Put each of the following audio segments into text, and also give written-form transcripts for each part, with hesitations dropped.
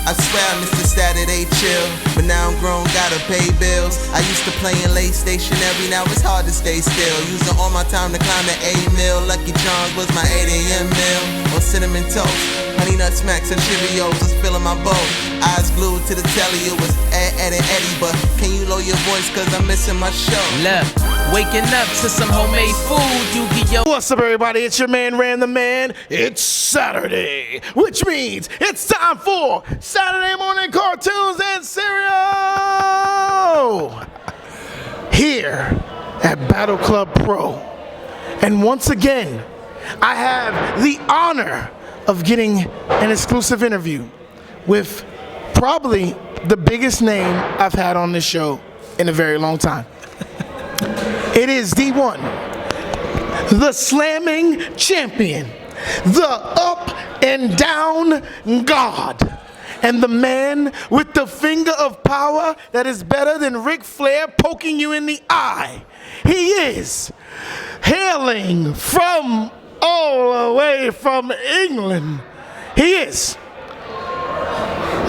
I swear I missed the Saturday chill, but now I'm grown, gotta pay bills. I used to play in late stationary, now it's hard to stay still. Using all my time to climb the A-mill. Lucky Charms was my 8 a.m. meal. On cinnamon toast, honey nut smacks and Cheerios was filling my bowl. Eyes glued to the telly, it was Ed and Eddie. But can you lower your voice, cause I'm missing my show. Look, waking up to some homemade food, Yu-Gi-Oh! What's up, everybody? It's your man, RanDAMan. It's Saturday, which means it's time for Saturday morning cartoons and cereal here at Battleclub Pro. And once again, I have the honor of getting an exclusive interview with probably the biggest name I've had on this show in a very long time. It is the one, the slamming champion, the up and down god, and the man with the finger of power that is better than Ric Flair poking you in the eye. He is hailing from all the way from England. He is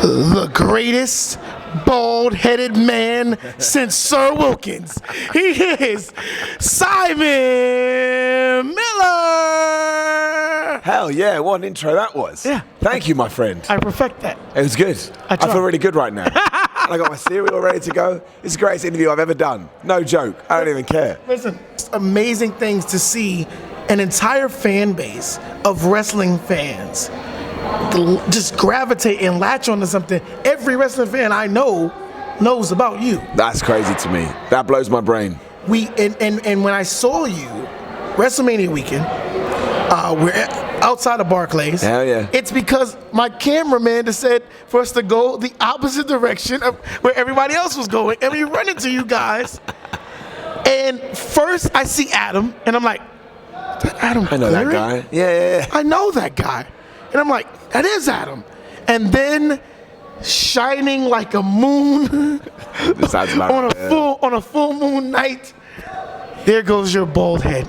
the greatest bald-headed man since Sir Wilkins. He is Simon Miller. Hell yeah, what an intro that was. Yeah. Thank you, my friend. I perfect that. It was good. I tried. feel really good right now. I got my cereal ready to go. It's the greatest interview I've ever done. No joke. I don't even care. Listen, it's amazing things to see an entire fan base of wrestling fans just gravitate and latch onto something every wrestling fan I know knows about you. That's crazy to me. That blows my brain. And when I saw you WrestleMania weekend, we're outside of Barclays. Hell yeah. It's because my cameraman just said for us to go the opposite direction of where everybody else was going, and we run into you guys. And first I see Adam, and I'm like, is that Adam I know Cleary? that guy. Yeah. I know that guy. And I'm like, that is Adam. And then shining like a moon on a full moon night, there goes your bald head.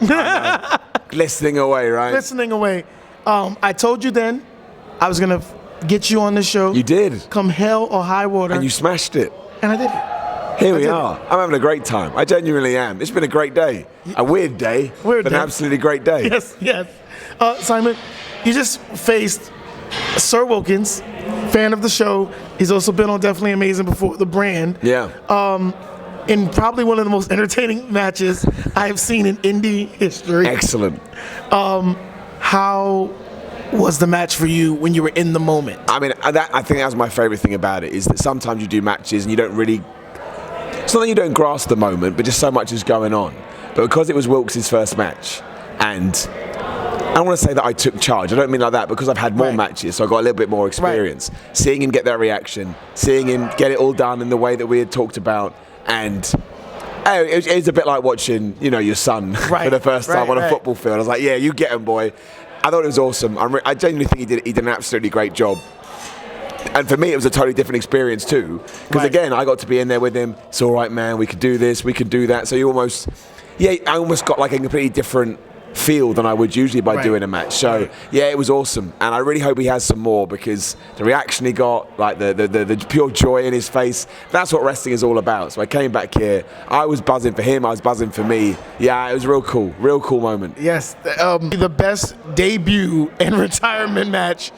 Glistening away, right? Glistening away. I told you then I was gonna get you on the show. You did. Come hell or high water. And you smashed it. And I did it. Here we are. I'm having a great time. I genuinely am. It's been a great day. A weird day. But an absolutely great day. Yes. Simon, you just faced Sir Wilkins, fan of the show. He's also been on Definitely Amazing before, the brand. Yeah. In probably one of the most entertaining matches I have seen in indie history. Excellent. How was the match for you when you were in the moment? I mean, I think that was my favorite thing about it, is that sometimes you do matches and you don't really, it's not that you don't grasp the moment, but just so much is going on. But because it was Wilkes' first match, and I don't want to say that I took charge, I don't mean like that, because I've had more matches, so I got a little bit more experience. Right. Seeing him get that reaction, seeing him get it all done in the way that we had talked about, and it's a bit like watching, your son for the first time on a football field. I was like, yeah, you get him, boy. I thought it was awesome. I genuinely think he did an absolutely great job. And for me, it was a totally different experience too. Because again, I got to be in there with him. It's all right, man. We could do this. We could do that. So I almost got like a completely different feel than I would usually by doing a match. So yeah, it was awesome. And I really hope he has some more, because the reaction he got, like the pure joy in his face, that's what wrestling is all about. So I came back here. I was buzzing for him. I was buzzing for me. Yeah, it was real cool moment. Yes, the best debut and retirement match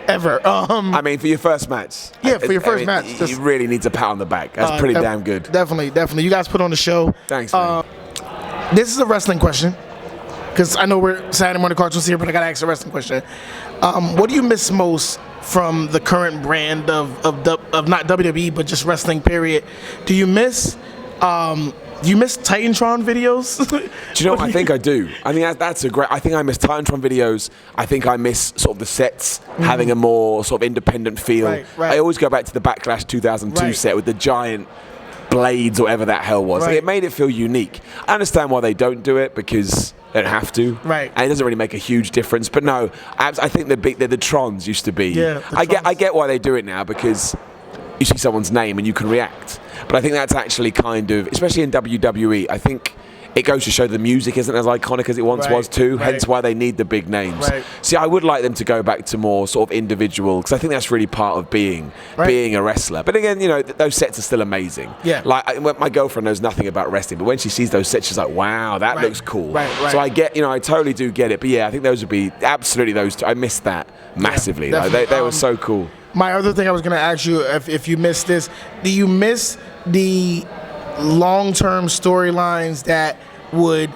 ever. I mean, for your first match. Yeah, for your first match. You really need a pat on the back. That's pretty damn good. Definitely. You guys put on the show. Thanks, man. This is a wrestling question, because I know we're Saturday morning cartoons here, but I gotta ask a wrestling question. What do you miss most from the current brand of not WWE, but just wrestling period? Do you miss Titantron videos? Do you know what? I think I do. I mean, that's a great. I think I miss Titantron videos. I think I miss sort of the sets having a more sort of independent feel. Right. I always go back to the Backlash 2002 set with the giant blades or whatever that hell was. Like, it made it feel unique. I understand why they don't do it, because they don't have to. Right. And it doesn't really make a huge difference. But no, I think the Trons used to be. Yeah. I get why they do it now, because you see someone's name and you can react. But I think that's actually kind of, especially in WWE, I think it goes to show the music isn't as iconic as it once was too, hence why they need the big names. See, I would like them to go back to more sort of individual, because I think that's really part of being a wrestler. But again, you know, those sets are still amazing. Yeah. Like, my girlfriend knows nothing about wrestling, but when she sees those sets, she's like, wow, that looks cool. So I get, you know, I totally do get it. But yeah, I think those would be absolutely those two. I missed that massively. Like, they were so cool. My other thing I was going to ask you, if you missed this, do you miss the long-term storylines that would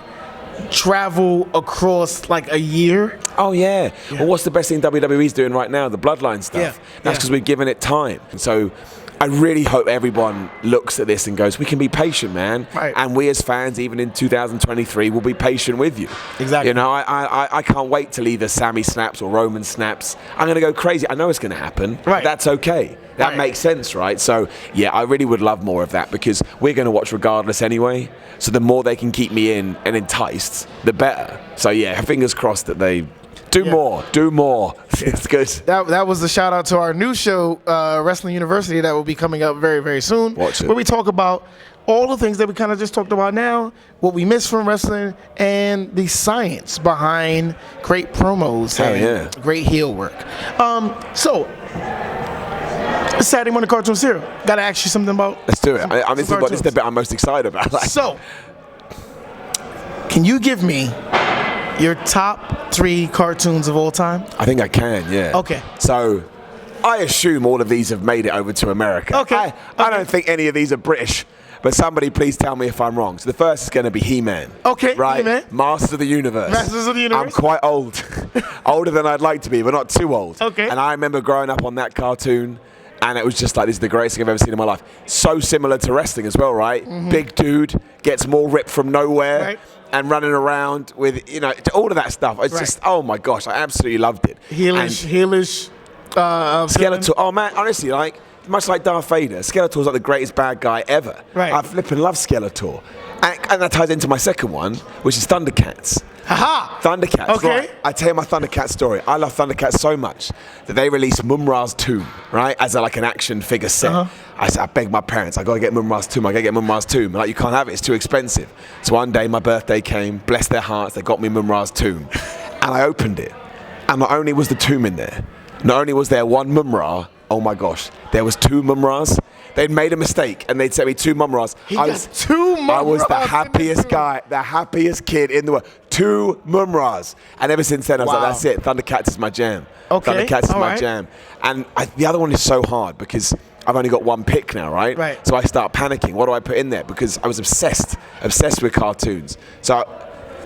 travel across like a year? Oh yeah. Well, what's the best thing WWE's doing right now? The Bloodline stuff. That's because we've given it time. And so I really hope everyone looks at this and goes, we can be patient, man. And we as fans, even in 2023, will be patient with you. Exactly. You know, I can't wait till either Sammy snaps or Roman snaps. I'm going to go crazy. I know it's going to happen. That's okay. That makes sense, right? So, yeah, I really would love more of that, because we're going to watch regardless anyway. So the more they can keep me in and enticed, the better. So, yeah, fingers crossed that they do more. It's good. That was the shout out to our new show, Wrestling University, that will be coming up very, very soon. Watch it. Where we talk about all the things that we kind of just talked about now, what we miss from wrestling, and the science behind great promos and great heel work. So, Saturday morning cartoon serial. Got to ask you something about. Let's do it. This is the bit I'm most excited about. So, can you give me your top 3 cartoons of all time? I think I can, yeah. Okay. So, I assume all of these have made it over to America. Okay. I don't think any of these are British, but somebody please tell me if I'm wrong. So the first is going to be He-Man. Okay, right? He-Man. Masters of the Universe. Masters of the Universe. I'm quite old. Older than I'd like to be, but not too old. Okay. And I remember growing up on that cartoon, and it was just like, this is the greatest thing I've ever seen in my life. So similar to wrestling as well, right? Big dude, gets more ripped from nowhere, and running around with, you know, all of that stuff. It's just, oh my gosh, I absolutely loved it. Heelish. Skeletor. Oh man, honestly, like, much like Darth Vader, Skeletor's like the greatest bad guy ever. I flipping love Skeletor. And that ties into my second one, which is Thundercats. Haha! Thundercats. Okay. Right. I tell you my Thundercats story. I love Thundercats so much that they released Mumra's Tomb, right, as like an action figure set. I said, I begged my parents, I gotta get Mumra's Tomb. They're like, you can't have it, it's too expensive. So one day my birthday came, bless their hearts, they got me Mumra's Tomb, and I opened it, and not only was the tomb in there, not only was there one Mumra, oh my gosh, there was 2 Mumras. They'd made a mistake, and they'd sent me 2 Mumras. I was 2 Mumras. I was the happiest guy, the happiest kid in the world. 2 Mumras. And ever since then, I was like, that's it. Thundercats is my jam. Thundercats is my jam. And the other one is so hard, because I've only got one pick now, right? So I start panicking. What do I put in there? Because I was obsessed with cartoons. So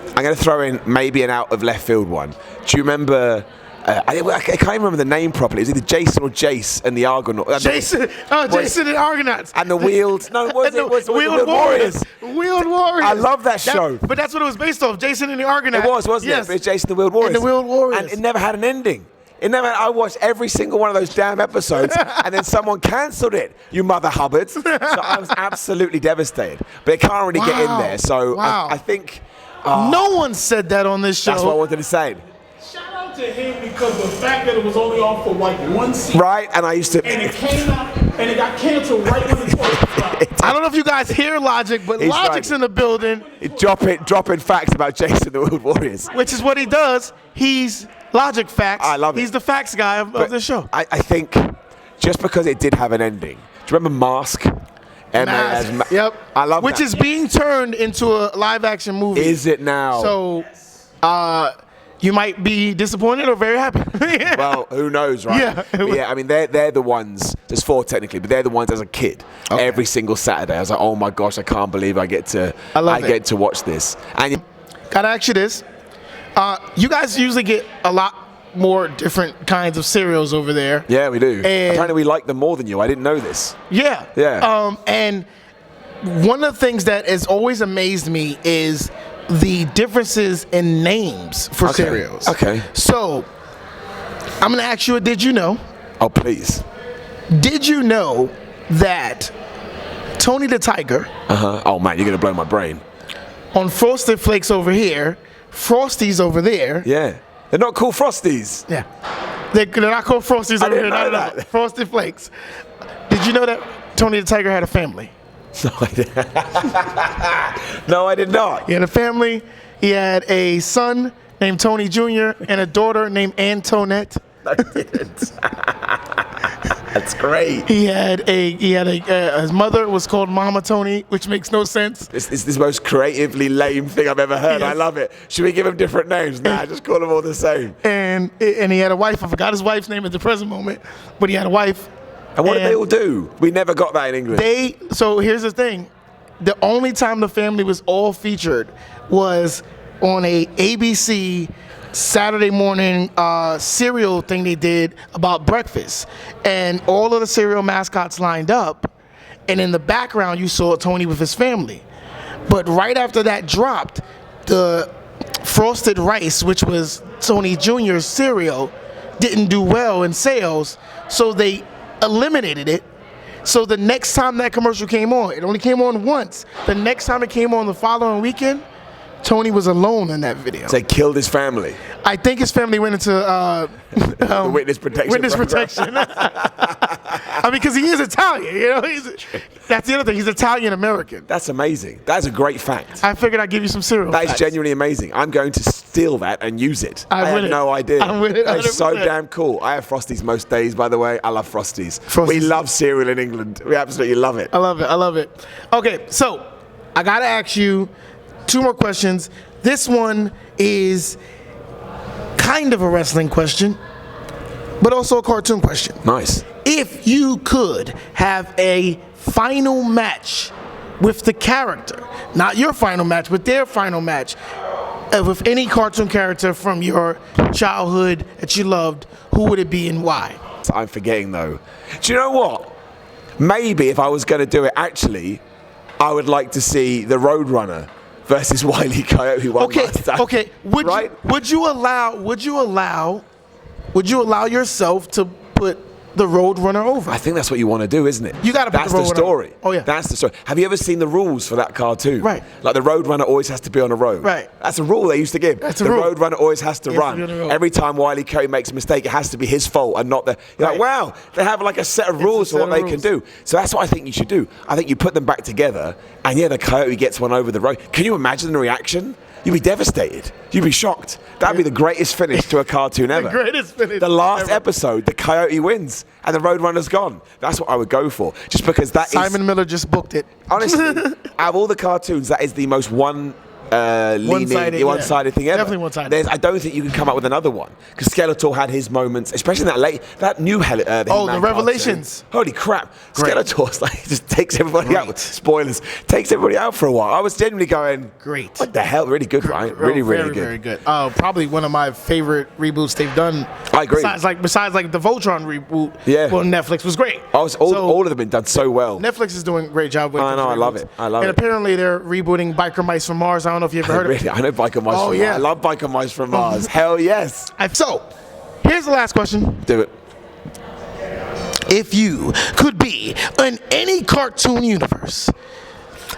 I'm going to throw in maybe an out of left field one. Do you remember... I can't remember the name properly. It was either Jason or Jace and the Argonauts. Jason and Argonauts. And the Wheeled... No, it was Wheeled Warriors. Wheeled Warriors. I love that show. But that's what it was based off, Jason and the Argonauts. It was, wasn't it? It was Jason and the Wheeled Warriors. And the Wheeled Warriors. And it never had an ending. I watched every single one of those damn episodes, and then someone cancelled it, you mother Hubbards. So I was absolutely devastated. But it can't really get in there. So I think... no one said that on this show. That's what I wanted to say. To him because the fact that it was only on for like 1 season. Right, and I used to... And it came out, and it got canceled right when it was. I don't know if you guys hear Logic, but Logic's in the building. Dropping facts about Jason the Wheeled Warriors. Which is what he does. He's Logic Facts. I love it. He's the facts guy of the show. I think just because it did have an ending. Do you remember Mask? Yep. I love Which is being turned into a live action movie. Is it now? So, you might be disappointed or very happy. Well, who knows, right? Yeah, I mean, they're the ones, there's 4 technically, but they're the ones as a kid. Every single Saturday, I was like, oh my gosh, I can't believe I get to watch this. And gotta ask you this. You guys usually get a lot more different kinds of cereals over there. Yeah, we do. And apparently we like them more than you. I didn't know this. Yeah. And one of the things that has always amazed me is the differences in names for cereals. Okay. So, I'm going to ask you a did you know? Oh, please. Did you know that Tony the Tiger... Oh, man, you're going to blow my brain. On Frosted Flakes over here, Frosties over there... Yeah. They're not called Frosties. Yeah. They're not called Frosties over here. I didn't know that. Frosted Flakes. Did you know that Tony the Tiger had a family? No, I did. No, I did not. He had a family. He had a son named Tony Jr. and a daughter named Antoinette. I didn't. That's great. His mother was called Mama Tony, which makes no sense. This is the most creatively lame thing I've ever heard. Yes. I love it. Should we give him different names? Nah, just call them all the same. And he had a wife. I forgot his wife's name at the present moment, but he had a wife. And what did they all do? We never got that in England. So here's the thing. The only time the family was all featured was on a ABC Saturday morning cereal thing they did about breakfast. And all of the cereal mascots lined up. And in the background, you saw Tony with his family. But right after that dropped, the Frosted Rice, which was Tony Jr.'s cereal, didn't do well in sales. So they eliminated it. So the next time that commercial came on, it only came on once. The next time it came on the following weekend, Tony was alone in that video. So they killed his family. I think his family went into The witness protection. Witness protection. I mean, because he is Italian, you know. That's the other thing. He's Italian American. That's amazing. That's a great fact. I figured I'd give you some cereal. That is facts. genuinely amazing. I'm going to steal that and use it. I had no idea. I'm with it. That is so 100%. damn cool. I have Frosties most days, by the way. I love Frosties. Frosties. We love cereal in England. We absolutely love it. I love it. I love it. Okay, so I gotta ask you 2 more questions. This one is kind of a wrestling question, but also a cartoon question. Nice. If you could have a final match with the character, not your final match, but their final match, with any cartoon character from your childhood that you loved, who would it be and why? I'm forgetting, though. Do you know what? Maybe if I was going to do it, actually, I would like to see the Roadrunner versus Wile E. Coyote one last time. Okay. Would you allow yourself to put the Roadrunner over? I think that's what you want to do, isn't it? You gotta put That's the the Roadrunner story. over. Oh, yeah. That's the story. Have you ever seen the rules for that cartoon? Right. Like the Roadrunner always has to be on a road. Right. That's a rule they used to give. That's a the rule. Roadrunner always has to He has to run. be on the road. Every time Wile E. Coyote makes a mistake, it has to be his fault and not the. You're like, Right. wow, they have like a set of rules for set what of they rules. can do. So that's what I think you should do. I think you put them back together, and yeah, the Coyote gets one over the road. Can you imagine the reaction? You'd be devastated. You'd be shocked. That'd be the greatest finish to a cartoon ever. greatest finish The last ever. episode, the Coyote wins, and the Roadrunner's gone. That's what I would go for. Just because that is. Simon Miller just booked it. Honestly, out of all the cartoons, that is the most one-sided thing ever. Definitely one-sided. I don't think you can come up with another one because Skeletor had his moments, especially in that new the He-Man Revelations. cartoon. Holy crap! Great. Skeletor's like just takes everybody out. Spoilers. Takes everybody out for a while. I was genuinely going, Great. What the hell? Really good, right? Really, really good. Very good. Probably one of my favorite reboots they've done. I agree. Besides the Voltron reboot, Yeah. well, Netflix was great. All of them have been done so well. Netflix is doing a great job with I know, I love reboots. it. I love and it. apparently they're rebooting Biker Mice from Mars. I don't know if you've ever heard of it. Really, I know Biker Mice Oh, from yeah. Mars. I love Biker Mice from Mars. Hell yes. So, here's the last question. Do it. If you could be in any cartoon universe,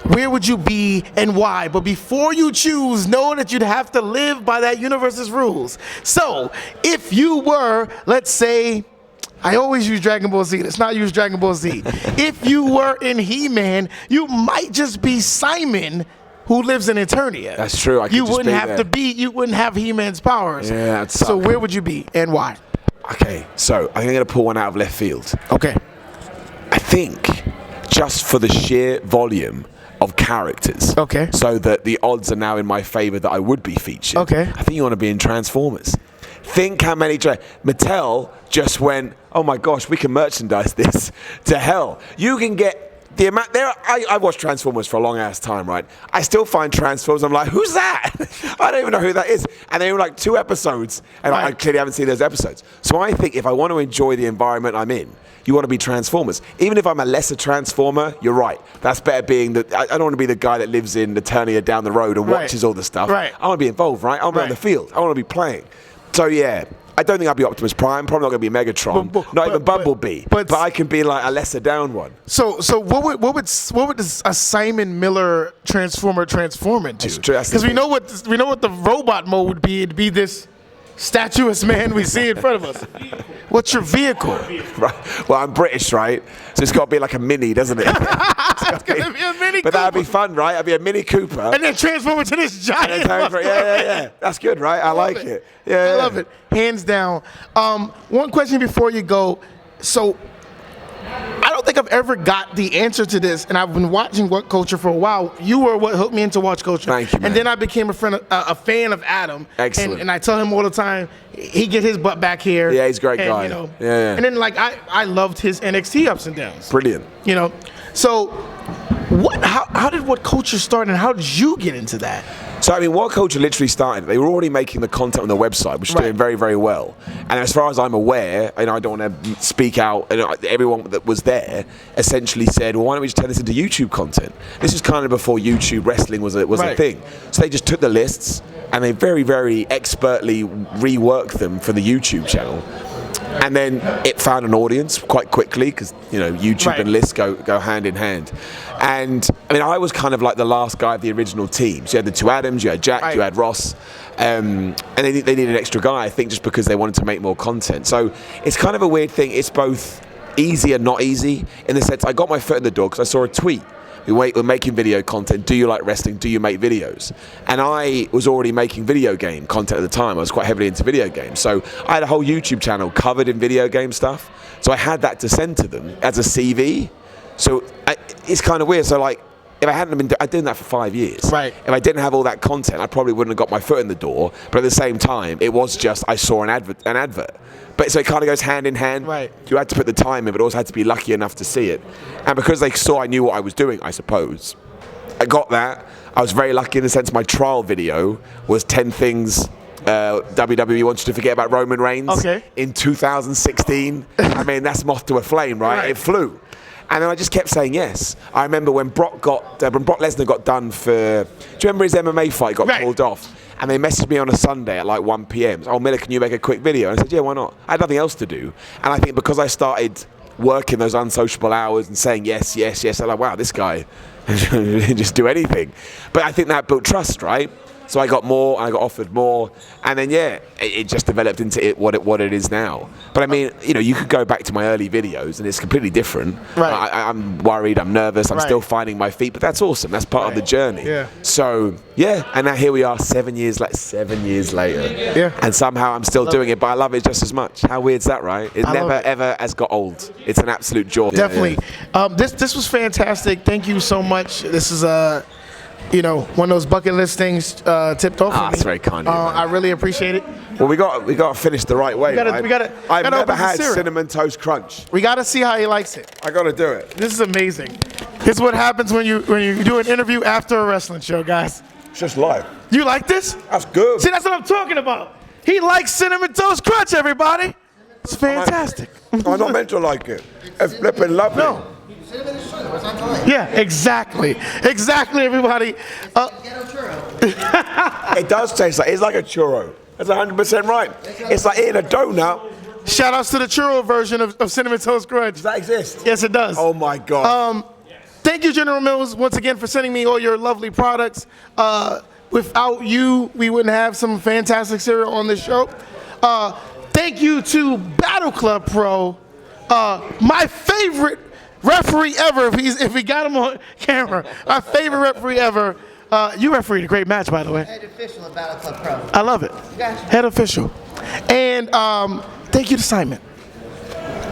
where would you be and why? But before you choose, know that you'd have to live by that universe's rules. So, if you were, let's say, I always use Dragon Ball Z. Let's not use Dragon Ball Z. If you were in He-Man, you might just be Simon, who lives in Eternia. That's true. I could You just wouldn't be have there. to be. You wouldn't have He-Man's powers. Yeah, that'd So suck. where would you be and why? Okay, so I'm going to pull one out of left field. Okay. I think just for the sheer volume of characters. Okay. So that the odds are now in my favor that I would be featured. Okay. I think you want to be in Transformers. Think how many Mattel just went, oh my gosh, we can merchandise this to hell. You can get the amount there. I watched Transformers for a long ass time, right? I still find Transformers. I'm like, who's that? I don't even know who that is. And they were like 2 episodes, and I Right. clearly haven't seen those episodes. So I think if I want to enjoy the environment I'm in, you want to be Transformers. Even if I'm a lesser Transformer, you're right. That's better being I don't want to be the guy that lives in Eternia down the road and Right. watches all the stuff. Right. I want to be involved, right? I want to be on the field. I want to be playing. So yeah. I don't think I'll be Optimus Prime. Probably not going to be Megatron. Not even Bumblebee. But I can be like a lesser down one. So what would a Simon Miller Transformer transform into? That's true, that's the Because we thing. know what the robot mode would be. It'd be this statuous man we see in front of us. What's your vehicle? Right. Well, I'm British, right? So it's got to be like a Mini, doesn't it? It's gonna be a Mini But that'd Cooper. be fun, right? It'd be a Mini Cooper. And then transform into this giant. Yeah. That's good, right? I like it. Yeah, I love it. Hands down. One question before you go. So, I don't think I've ever got the answer to this, and I've been watching What Culture for a while. You were what hooked me into Watch Culture. Thank you, man. And then I became a fan of Adam. Excellent. And I tell him all the time, he get his butt back here. Yeah, he's a great guy. You know, Yeah. And then like I loved his NXT ups and downs. Brilliant. You know, so how did What Culture start, and how did you get into that? So, I mean, What Culture literally started, they were already making the content on their website, which is doing very, very well. And as far as I'm aware, and I don't want to speak out, and everyone that was there essentially said, well, why don't we just turn this into YouTube content? This was kind of before YouTube wrestling was a thing. So they just took the lists and they very, very expertly reworked them for the YouTube channel. And then it found an audience quite quickly because, you know, YouTube and lists go hand in hand. And, I mean, I was kind of like the last guy of the original team. So you had the two Adams, you had Jack, you had Ross. And they needed an extra guy, I think, just because they wanted to make more content. So it's kind of a weird thing. It's both easy and not easy in the sense I got my foot in the door because I saw a tweet. We're making video content. Do you like wrestling? Do you make videos? And I was already making video game content at the time. I was quite heavily into video games. So I had a whole YouTube channel covered in video game stuff. So I had that to send to them as a CV. So it's kind of weird. So like, if I hadn't been, I'd done that for 5 years. Right. If I didn't have all that content, I probably wouldn't have got my foot in the door. But at the same time, it was just I saw an advert. But so it kind of goes hand in hand. Right. You had to put the time in, but also had to be lucky enough to see it. And because they saw I knew what I was doing, I suppose, I got that. I was very lucky in the sense my trial video was 10 things WWE wants you to forget about Roman Reigns in 2016. I mean, that's moth to a flame, right? It flew. And then I just kept saying yes. I remember when Brock Lesnar got done for, do you remember his MMA fight got called off? And they messaged me on a Sunday at like 1 p.m. Oh, Miller, can you make a quick video? And I said, yeah, why not? I had nothing else to do. And I think because I started working those unsociable hours and saying yes, I'm like, wow, this guy didn't just do anything. But I think that built trust, right? So I got more, I got offered more, and then it just developed into what it is now. But I mean, you know, you could go back to my early videos, and it's completely different. Right. I'm worried, I'm nervous, I'm still finding my feet, but that's awesome. That's part of the journey. Yeah. So and now here we are, 7 years later. Yeah. And somehow I'm still doing it, but I love it just as much. How weird's that, right? It never ever has got old. It's an absolute joy. Definitely. This was fantastic. Thank you so much. This is you know, one of those bucket list things tipped off. That's very kind of you, I really appreciate it. Well, we got to finish the right way. I've never had cereal. Cinnamon Toast Crunch. We got to see how he likes it. I got to do it. This is amazing. This is what happens when you do an interview after a wrestling show, guys. It's just live. You like this? That's good. See, that's what I'm talking about. He likes Cinnamon Toast Crunch, everybody. It's fantastic. I'm not meant to like it. It's flipping lovely. No. Yeah, exactly, everybody. It does taste like, it's like a churro. That's 100% right. It's like eating a donut. Shout outs to the churro version of Cinnamon Toast Crunch. Does that exist? Yes, it does. Oh my God. Thank you, General Mills, once again for sending me all your lovely products. Without you, we wouldn't have some fantastic cereal on this show. Thank you to Battleclub Pro, my favorite referee ever, if we got him on camera. My favorite referee ever. You refereed a great match, by the way. Head official of Battleclub Pro. I love it. Gotcha. Head official. And thank you to Simon.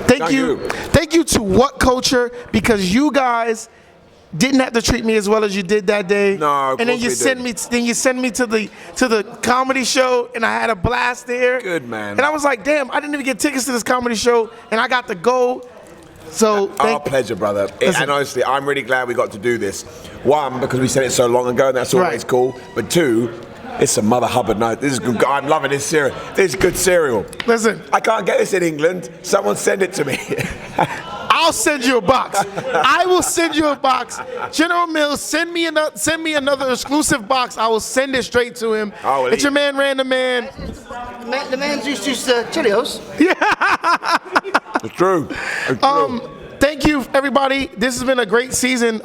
Thank you to What Culture, because you guys didn't have to treat me as well as you did that day. No, of and then course you we sent me. Then you sent me to the comedy show, and I had a blast there. Good, man. And I was like, damn, I didn't even get tickets to this comedy show, and I got to go. So our pleasure, brother. And honestly, I'm really glad we got to do this. One, because we said it so long ago, and that's always cool. But two, it's a Mother Hubbard night. This is good. I'm loving this cereal. This is good cereal. Listen, I can't get this in England. Someone send it to me. I'll send you a box. I will send you a box. General Mills, send me another exclusive box. I will send it straight to him. It's your man, RanDAMan. The man's used to Cheerios. It's true. Thank you, everybody. This has been a great season.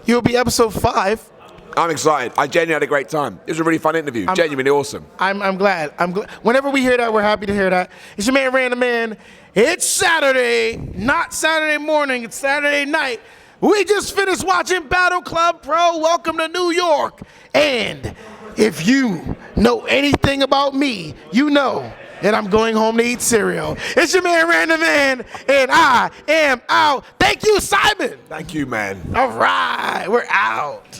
You'll be episode 5. I'm excited. I genuinely had a great time. It was a really fun interview. Genuinely awesome. I'm glad. Whenever we hear that, we're happy to hear that. It's your man, RanDAMan. It's Saturday, not Saturday morning. It's Saturday night. We just finished watching Battleclub Pro. Welcome to New York. And if you know anything about me, you know that I'm going home to eat cereal. It's your man, RanDAMan, and I am out. Thank you, Simon. Thank you, man. All right, we're out.